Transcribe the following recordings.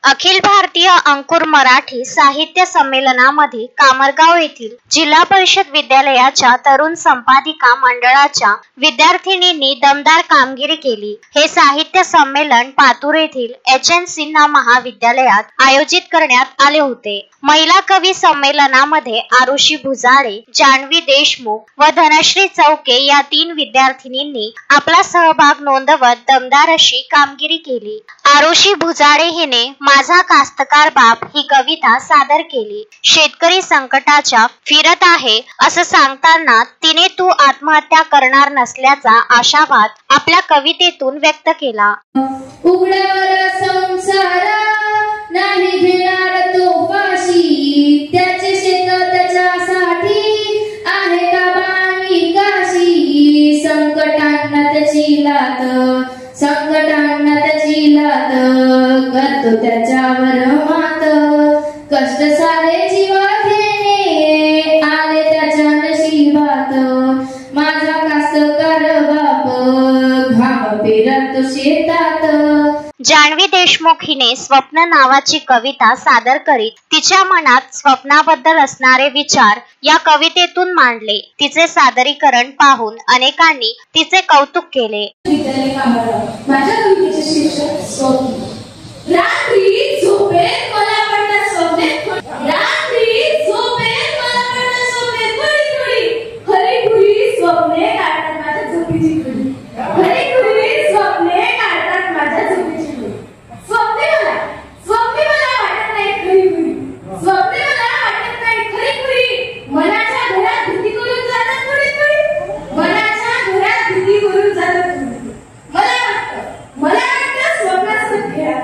अखिल भारतीय अंकुर मराठी साहित्य संमेलनामध्ये कामरगाव येथील जिल्हा परिषद विद्यालयाच्या तरुण संपादिका मंडळाच्या विद्यार्थिनींनी दमदार कामगिरी केली। हे साहित्य संमेलन पातूर येथील HN सिन्हा महाविद्यालयात आयोजित करण्यात आले होते। महिला कवी संमेलनामध्ये आरुषी भुजाळे, जान्हवी देशमुख व धनश्री चौके या 3 विद्यार्थिनींनी आपला सहभाग नोंदवत दमदार अशी कामगिरी केली। आरुषी भुजाळे हिने माझा कास्तकार बाप ही कविता सादर केली। शेतकरी संकटाच्या फिरत आहे असं सांगताना तिने तू आत्महत्या करणार नसल्याचा आशावाद आपल्या कवितेतून व्यक्त केला। उघड्यावर संसार नाही घेणार तो फाशी, त्याचे शेत त्याच्यासाठी आहे का बाणी काशी। संकटांना त्याची लात करतो त्याच्यावर मात, कष्ट सारे जीवाने आले त्याच्या नशिबात। माझा कास्तकार बाप घाम पेरतो शेतात। जान्हवी देशमुख हिने स्वप्न नावाची कविता सादर करीत तिच्या मनात स्वप्नाबद्दल असणारे विचार या कवितेतून मांडले। तिचे सादरीकरण पाहून अनेकांनी तिचे कौतुक केले। माझ्या कवितेचे शीर्षक स्वप्न। रात्री झोपेत मला पडतात स्वप्ने, रात्री झोपेत मला पडतात स्वप्ने, थोडी थोडी स्वप्ने काढतात माझ्या झोपेची खुली, थोडी स्वप्ने काढतात माझ्या झोपेची खुली। स्वप्ने मला वाटत नाही खरी खुरी, स्वप्ने मला वाटत नाही खरी खुरी। मनाच्या घरात भीती करून जातात थोडी, मनाच्या घरात भीती करून जातात थोडी। मला वाटतं स्वप्नासोबत खेळा,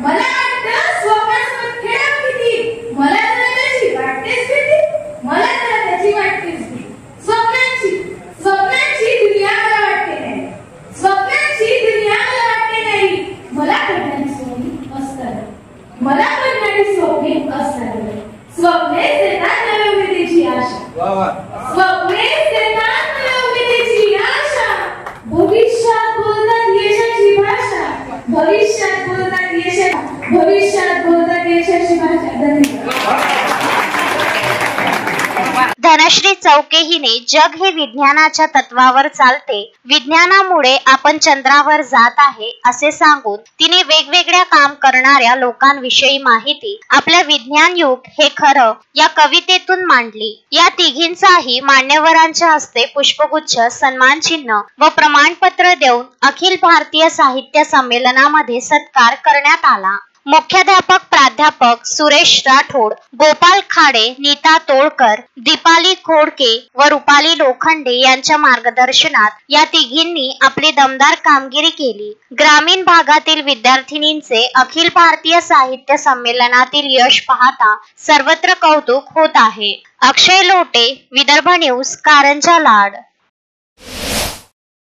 मला वाटतं स्वप्नासोबत खेळा किती, मला तर त्याची वाटतेच भीती, मला तर त्याची वाटतेच भीती। स्वप्नांची दुनिया मला वाटते नाही, स्वप्नांची दुनिया मला वाटते नाही। मला पडणारी स्वप्ने असतात, मला पडणारी स्वप्ने असतात। स्वप्ने देतात नव्या उमेदीची आशा, स्वप्ने देतात नव्या उमेदीची आशा। भविष्यात बोलतात यशाची भाषा, भविष्यात बोलतात यशाची भाषा। धन्यवाद। धनश्री चौके हिने जग हे विज्ञानाच्या तत्वावर चालते, विज्ञानामुळे आपण चंद्रावर जात आहे असे सांगून तिने वेगवेगळ्या काम करणाऱ्या लोकांविषयी माहिती आपल्या विज्ञान युग हे खरं या कवितेतून मांडली। या तिघींचाही मान्यवरांच्या हस्ते पुष्पगुच्छ, सन्मान चिन्ह व प्रमाणपत्र देऊन अखिल भारतीय साहित्य संमेलनामध्ये सत्कार करण्यात आला। मुख्याध्यापक प्राध्यापक सुरेश राठोड, गोपाल खाडे, नीता तोळकर, दीपाली खोडके व रुपाली लोखंडे यांच्या मार्गदर्शनात या तिघींनी आपली दमदार कामगिरी केली। ग्रामीण भागातील विद्यार्थिनींचे अखिल भारतीय साहित्य संमेलनातील यश पाहता सर्वत्र कौतुक होत आहे। अक्षय लोटे, विदर्भ न्यूज, कारंजा लाड।